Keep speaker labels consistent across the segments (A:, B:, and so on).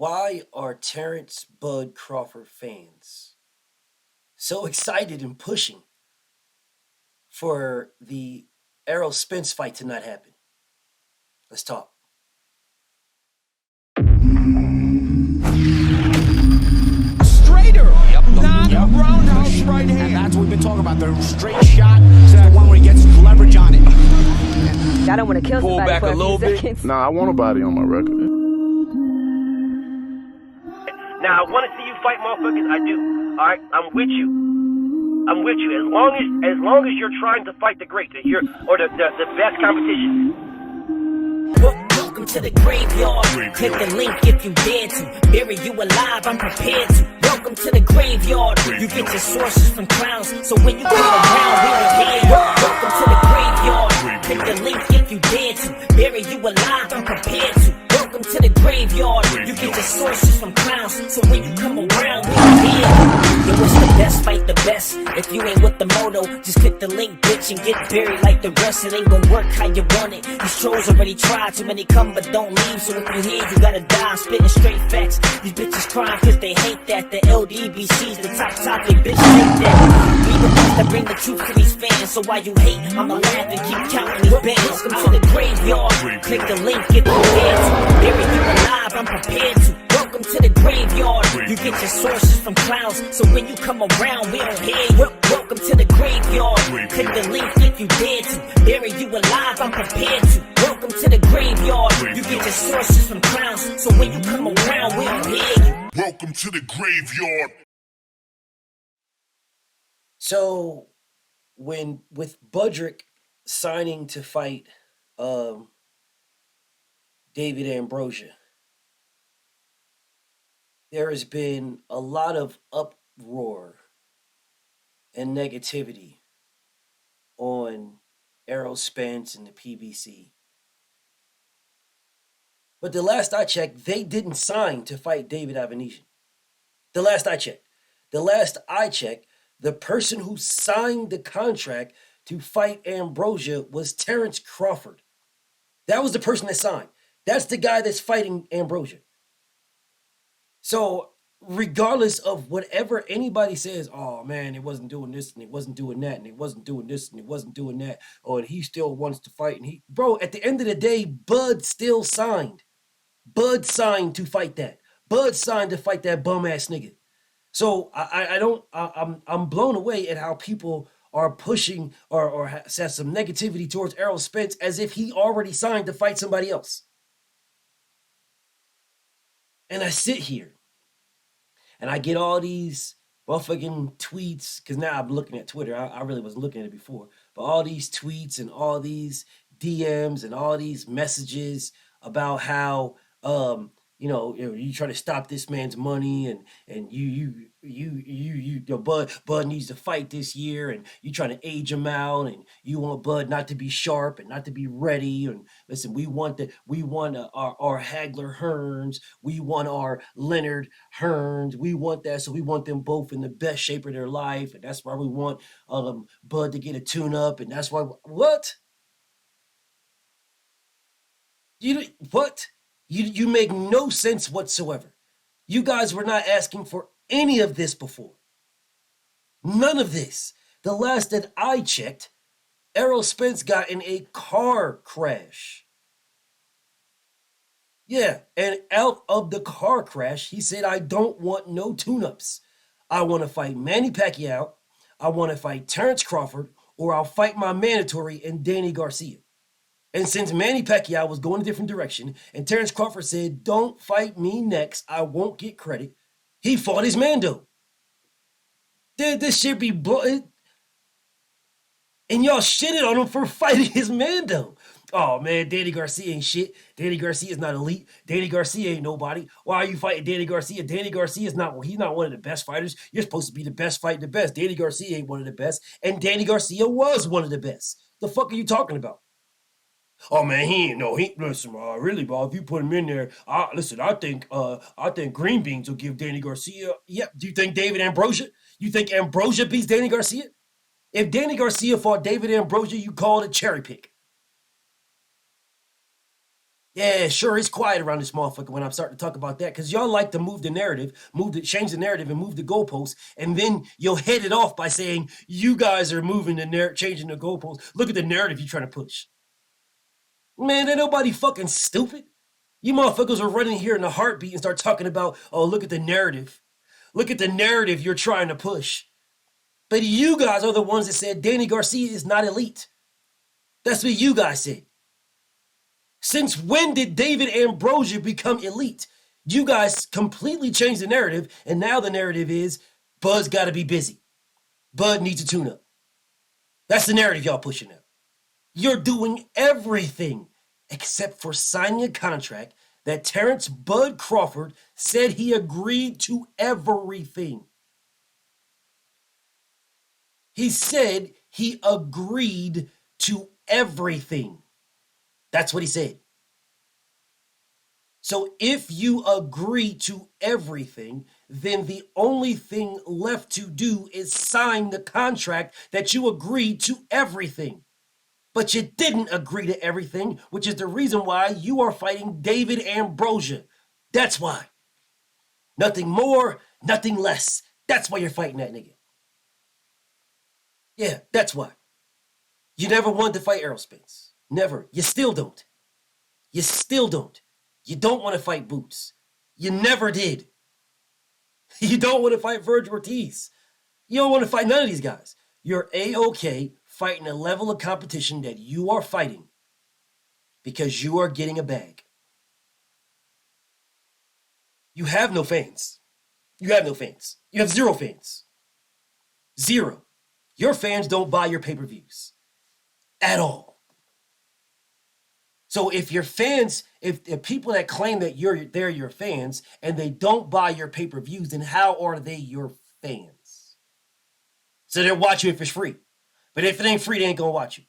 A: Why are Terrence Bud Crawford fans so excited and pushing for the Errol Spence fight to not happen? Let's talk.
B: Straighter, not a roundhouse right hand.
C: And that's what we've been talking about. The straight shot is the one where he gets leverage on it.
D: I don't want to kill
B: Pull
D: somebody
B: back
D: for
B: a little
D: few
B: bit.
D: seconds.
E: Nah, I want a body on my record.
F: Now I want to see you fight motherfuckers. I do. All right, I'm with you. I'm with you. As long as you're trying to fight the greats, the best competition.
G: Welcome to the graveyard. Click the link if you dare to. Bury you alive, I'm prepared to. Welcome to the graveyard. You get your sources from clowns, so when you come around, we don't hear you. Welcome to the graveyard. Click the link if you dare to. Bury you alive, I'm prepared to. Welcome to the graveyard. You get your sources from clowns, so when you come around, we don't hear you. Yo, it's the best, fight the best. If you ain't with the moto, just click the link, bitch, and get buried like the rest. It ain't gonna work how you want it. These trolls already tried, too many come but don't leave. So if you hear, you gotta die. I'm spitting straight facts. These bitches crying cause they hate that. The LDBC's the top topic, bitch, hate that. We the ones that bring the truth to these fans. So while you hate, I'ma laugh and keep counting these bands. Welcome to the graveyard. Click the link if you dare to. Bury you alive, I'm prepared to. Welcome to the graveyard. You get your sources from clowns, so when you come around, we don't hear you. Welcome to the graveyard. Click the link if you dare to. Bury you alive, I'm prepared to. Welcome to the graveyard. You get your sources from clowns, so when you come around, we don't hear you.
E: Welcome to the graveyard.
A: So, with Budrick signing to fight David Ambrosia, there has been a lot of uproar and negativity on Errol Spence and the PBC. But the last I checked, they didn't sign to fight David Avanesian. The last I checked, the person who signed the contract to fight Ambrosia was Terrence Crawford. That was the person that signed. That's the guy that's fighting Ambrosia. So, regardless of whatever anybody says, oh man, it wasn't doing this and it wasn't doing that and it wasn't doing this and it wasn't doing that, and he still wants to fight. And bro, at the end of the day, Bud still signed. Bud signed to fight that. Bud signed to fight that bum ass nigga. So I'm blown away at how people are pushing or has some negativity towards Errol Spence as if he already signed to fight somebody else. And I sit here and I get all these motherfucking tweets, because now I'm looking at Twitter. I really wasn't looking at it before. But all these tweets and all these DMs and all these messages about how, you try to stop this man's money and Bud needs to fight this year, and you trying to age him out, and you want Bud not to be sharp and not to be ready. And listen, we want our Hagler Hearns, we want our Leonard Hearns, we want that, so we want them both in the best shape of their life, and that's why we want Bud to get a tune-up, and that's why what? What? You make no sense whatsoever. You guys were not asking for any of this before. None of this. The last that I checked, Errol Spence got in a car crash. Yeah, and out of the car crash, he said, I don't want no tune-ups. I want to fight Manny Pacquiao, I want to fight Terrence Crawford, or I'll fight my mandatory and Danny Garcia. And since Manny Pacquiao was going a different direction, and Terrence Crawford said, don't fight me next, I won't get credit, he fought his Mando. This shit be blown. And y'all shitted on him for fighting his Mando. Oh man, Danny Garcia ain't shit. Danny Garcia is not elite. Danny Garcia ain't nobody. Why are you fighting Danny Garcia? Danny Garcia is not, he's not one of the best fighters. You're supposed to be the best fighting the best. Danny Garcia ain't one of the best. And Danny Garcia was one of the best. The fuck are you talking about? Oh man, listen, really, bro. If you put him in there, I think green beans will give Danny Garcia. Yeah, do you think David Ambrosia? You think Ambrosia beats Danny Garcia? If Danny Garcia fought David Ambrosia, you call it a cherry pick. Yeah, sure, it's quiet around this motherfucker when I'm starting to talk about that because y'all like to move the narrative, change the narrative and move the goalposts, and then you'll head it off by saying you guys are moving the narrative, changing the goalposts. Look at the narrative you're trying to push. Man, ain't nobody fucking stupid. You motherfuckers are running here in a heartbeat and start talking about, oh, look at the narrative. Look at the narrative you're trying to push. But you guys are the ones that said Danny Garcia is not elite. That's what you guys said. Since when did David Ambrosia become elite? You guys completely changed the narrative, and now the narrative is Bud's got to be busy. Bud needs a tune-up. That's the narrative y'all pushing now. You're doing everything except for signing a contract that Terrence Bud Crawford said he agreed to everything. He said he agreed to everything. That's what he said. So if you agree to everything, then the only thing left to do is sign the contract that you agreed to everything. But you didn't agree to everything, which is the reason why you are fighting David Ambrosia. That's why. Nothing more, nothing less. That's why you're fighting that nigga. Yeah, that's why. You never wanted to fight Errol Spence. Never. You still don't. You still don't. You don't want to fight Boots. You never did. You don't want to fight Virgil Ortiz. You don't want to fight none of these guys. You're A-OK fighting a level of competition that you are fighting because you are getting a bag. You have no fans. You have no fans. You have zero fans. Zero. Your fans don't buy your pay-per-views at all. So if your fans, if people that claim that they're your fans and they don't buy your pay-per-views, then how are they your fans? So they'll watch you if it's free. But if it ain't free, they ain't gonna watch you.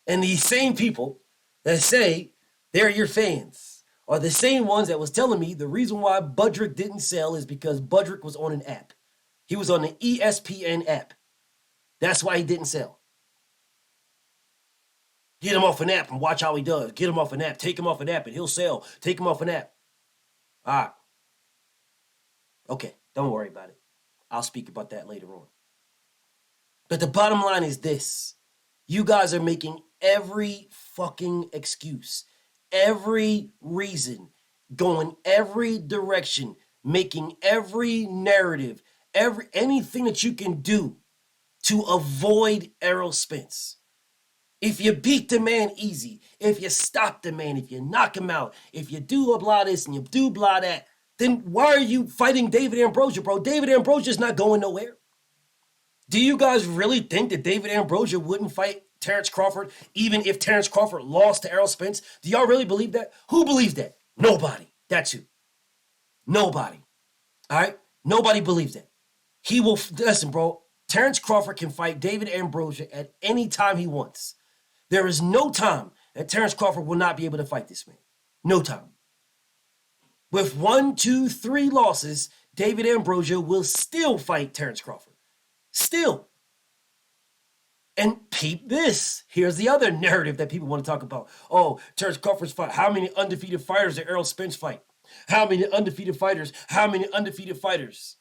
A: And these same people that say they're your fans are the same ones that was telling me the reason why Budrick didn't sell is because Budrick was on an app. He was on the ESPN app. That's why he didn't sell. Get him off an app and watch how he does. Get him off an app. Take him off an app and he'll sell. Take him off an app. All right. Okay, don't worry about it. I'll speak about that later on. But the bottom line is this. You guys are making every fucking excuse, every reason, going every direction, making every narrative, anything that you can do to avoid Errol Spence. If you beat the man easy, if you stop the man, if you knock him out, if you do blah this and you do blah that, then why are you fighting David Ambrosia, bro? David Ambrosia's not going nowhere. Do you guys really think that David Ambrosia wouldn't fight Terrence Crawford even if Terrence Crawford lost to Errol Spence? Do y'all really believe that? Who believes that? Nobody. That's who. Nobody. All right? Nobody believes that. He will, listen, bro, Terrence Crawford can fight David Ambrosia at any time he wants. There is no time that Terrence Crawford will not be able to fight this man. No time. With 1, 2, 3 losses, David Ambrosia will still fight Terrence Crawford. Still. And peep this. Here's the other narrative that people want to talk about. Oh, Terrence Crawford's fight. How many undefeated fighters did Errol Spence fight? How many undefeated fighters? How many undefeated fighters?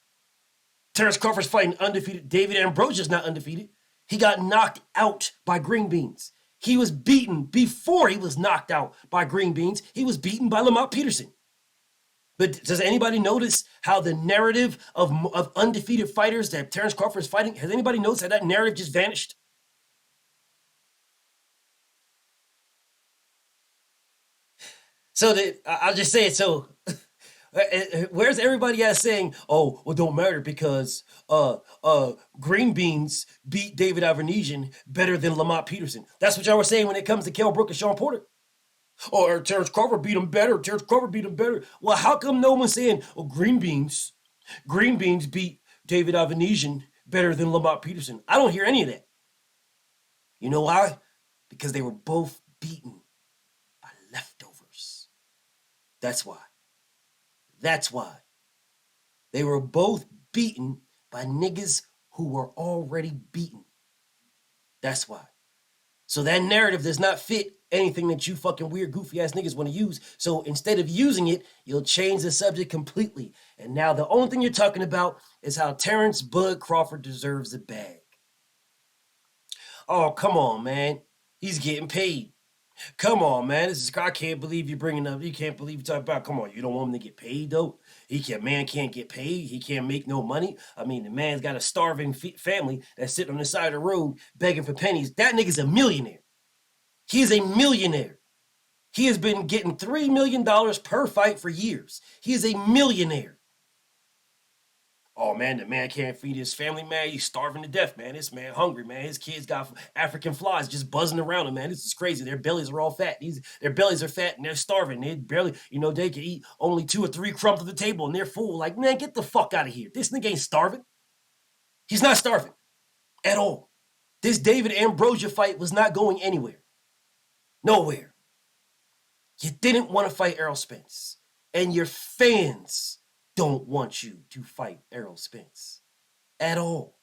A: Terrence Crawford's fighting undefeated. David Ambrosia's not undefeated. He got knocked out by Green Beans. He was beaten before he was knocked out by Green Beans. He was beaten by Lamont Peterson. But does anybody notice how the narrative of undefeated fighters that Terrence Crawford is fighting, has anybody noticed how that narrative just vanished? So I'll just say it so. Where's everybody at saying, oh, well, don't matter because Green Beans beat David Avenesian better than Lamont Peterson. That's what y'all were saying when it comes to Kell Brook and Sean Porter. Or Terrence Crawford beat him better. Terrence Crawford beat him better. Well, how come no one's saying, oh, Green Beans beat David Avenesian better than Lamont Peterson? I don't hear any of that. You know why? Because they were both beaten by leftovers. That's why. That's why. They were both beaten by niggas who were already beaten. That's why. So that narrative does not fit anything that you fucking weird, goofy ass niggas want to use. So instead of using it, you'll change the subject completely. And now the only thing you're talking about is how Terrence Bud Crawford deserves a bag. Oh, come on, man. He's getting paid. Come on, man. I can't believe you're bringing up. You can't believe you talk about. Come on, you don't want him to get paid though. Man can't get paid. He can't make no money. I mean, the man's got a starving family that's sitting on the side of the road begging for pennies. That nigga's a millionaire. He is a millionaire. He has been getting $3 million per fight for years. He is a millionaire. Oh, man, the man can't feed his family, man. He's starving to death, man. This man hungry, man. His kids got African flies just buzzing around him, man. This is crazy. Their bellies are all fat. Their bellies are fat and they're starving. They barely, they can eat only 2 or 3 crumbs at the table and they're full. Like, man, get the fuck out of here. This nigga ain't starving. He's not starving at all. This David Ambrosia fight was not going anywhere. Nowhere. You didn't want to fight Errol Spence. And your fans don't want you to fight Errol Spence at all.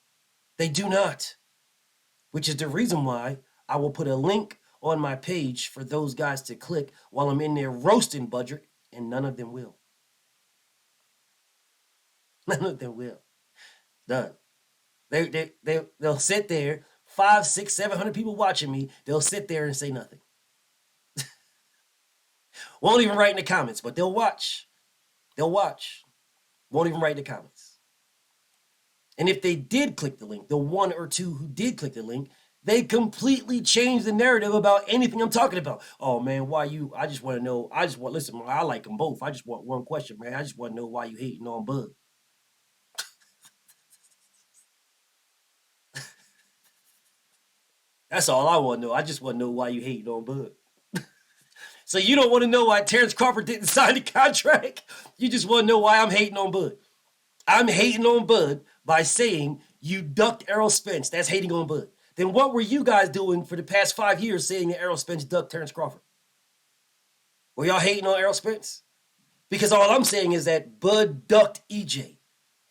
A: They do not. Which is the reason why I will put a link on my page for those guys to click while I'm in there roasting Budrick, and none of them will. None of them will. Done. They'll sit there, 500, 600, 700 people watching me. They'll sit there and say nothing. Won't even write in the comments, but they'll watch. They'll watch. Won't even write in the comments. And if they did click the link, the 1 or 2 who did click the link, they completely changed the narrative about anything I'm talking about. Oh, man, I just want to know. Listen, man, I like them both. I just want one question, man. I just want to know why you hating on Bud. That's all I want to know. I just want to know why you hating on Bud. So you don't want to know why Terrence Crawford didn't sign the contract? You just want to know why I'm hating on Bud. I'm hating on Bud by saying you ducked Errol Spence. That's hating on Bud. Then what were you guys doing for the past 5 years saying that Errol Spence ducked Terrence Crawford? Were y'all hating on Errol Spence? Because all I'm saying is that Bud ducked EJ.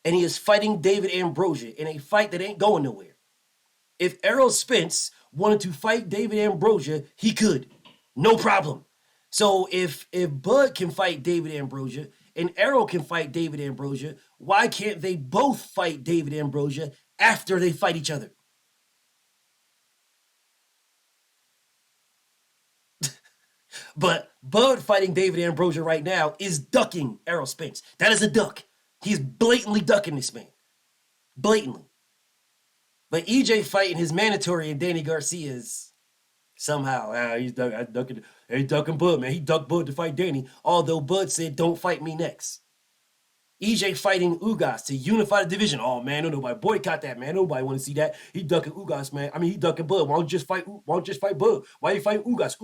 A: And he is fighting David Ambrosia in a fight that ain't going nowhere. If Errol Spence wanted to fight David Ambrosia, he could. No problem. So if Bud can fight David Ambrosia and Errol can fight David Ambrosia, why can't they both fight David Ambrosia after they fight each other? But Bud fighting David Ambrosia right now is ducking Errol Spence. That is a duck. He's blatantly ducking this man. Blatantly. But EJ fighting his mandatory and Danny Garcia's somehow. He's ducking Bud, man. He ducked Bud to fight Danny, although Bud said, don't fight me next. EJ fighting Ugas to unify the division. Oh, man, no, nobody boycott that, man. Nobody want to see that. He ducking Ugas, man. I mean, he ducking Bud. Why don't you just fight Bud? Why you fighting Ugas?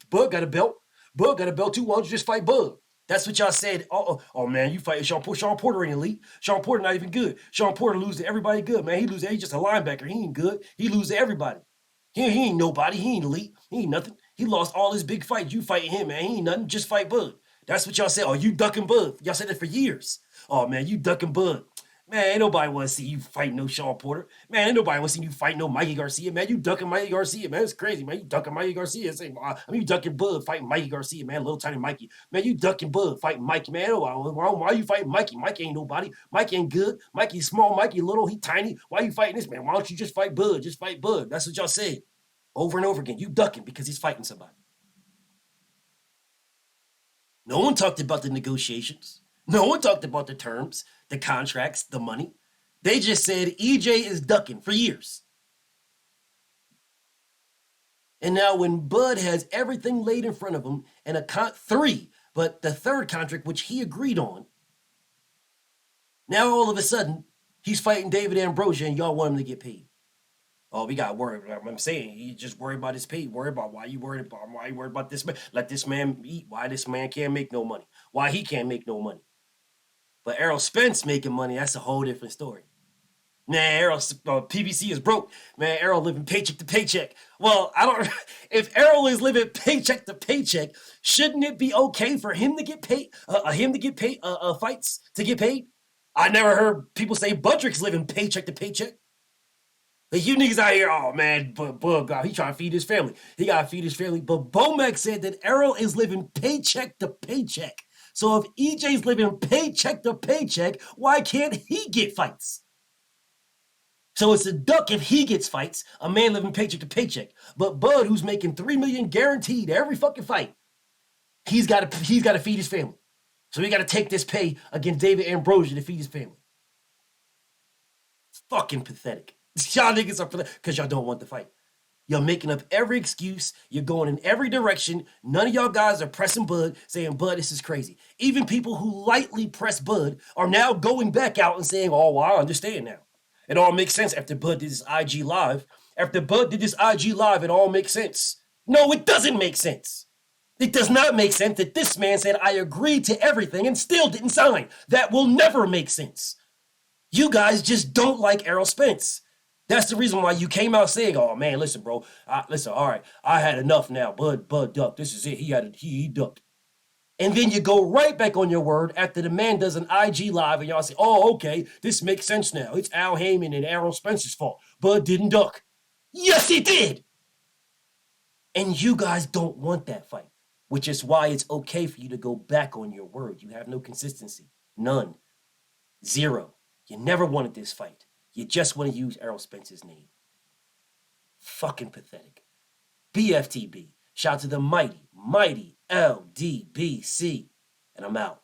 A: Bud got a belt. Bud got a belt, too. Why don't you just fight Bud? That's what y'all said. Oh, man, you fight Sean Porter ain't elite. Sean Porter not even good. Sean Porter lose to everybody good, man. He's just a linebacker. He ain't good. He lose to everybody. He ain't nobody. He ain't elite. He ain't nothing. He lost all his big fights. You fighting him, man. He ain't nothing. Just fight Bud. That's what y'all said. Oh, you ducking Bud. Y'all said it for years. Oh, man, you ducking Bud. Man, ain't nobody want to see you fight no Sean Porter. Man, ain't nobody want to see you fight no Mikey Garcia. Man, you ducking Mikey Garcia. Man, it's crazy, man. You ducking Mikey Garcia. You ducking Bud fighting Mikey Garcia, man. Little tiny Mikey. Man, you ducking Bud fighting Mikey, man. Why you fighting Mikey? Mikey ain't nobody. Mikey ain't good. Mikey's small. Mikey little. He tiny. Why you fighting this, man? Why don't you just fight Bud? Just fight Bud. That's what y'all said. Over and over again. You ducking because he's fighting somebody. No one talked about the negotiations. No one talked about the terms, the contracts, the money. They just said EJ is ducking for years. And now when Bud has everything laid in front of him and three, but the third contract, which he agreed on, now all of a sudden, he's fighting David Ambrosia and y'all want him to get paid. Oh, we got worried. I'm saying he just worried about his pay. Worried about why you worried about this man. Let this man eat. Why this man can't make no money. Why he can't make no money. But Errol Spence making money, that's a whole different story. Man, PBC is broke. Man, Errol living paycheck to paycheck. Well, if Errol is living paycheck to paycheck, shouldn't it be okay for him to get paid? Fights to get paid? I never heard people say Budrick's living paycheck to paycheck. Like, you niggas out here, oh man, Bug, he trying to feed his family. He got to feed his family. But Bomac said that Errol is living paycheck to paycheck. So if EJ's living paycheck to paycheck, why can't he get fights? So it's a duck if he gets fights, a man living paycheck to paycheck. But Bud, who's making $3 million guaranteed every fucking fight, he's got to feed his family. So he got to take this pay against David Ambrosia to feed his family. It's fucking pathetic. Y'all niggas are pathetic because y'all don't want the fight. You're making up every excuse. You're going in every direction. None of y'all guys are pressing Bud, saying, Bud, this is crazy. Even people who lightly press Bud are now going back out and saying, oh, well, I understand now. It all makes sense after Bud did this IG Live. After Bud did this IG Live, it all makes sense. No, it doesn't make sense. It does not make sense that this man said, I agreed to everything and still didn't sign. That will never make sense. You guys just don't like Errol Spence. That's the reason why you came out saying, oh, man, listen, bro. Listen, all right, I had enough now. Bud ducked. This is it. He ducked. And then you go right back on your word after the man does an IG Live and y'all say, oh, okay, this makes sense now. It's Al Heyman and Errol Spence's fault. Bud didn't duck. Yes, he did. And you guys don't want that fight, which is why it's okay for you to go back on your word. You have no consistency. None. Zero. You never wanted this fight. You just want to use Errol Spence's name. Fucking pathetic. BFTB. Shout out to the mighty LDBC. And I'm out.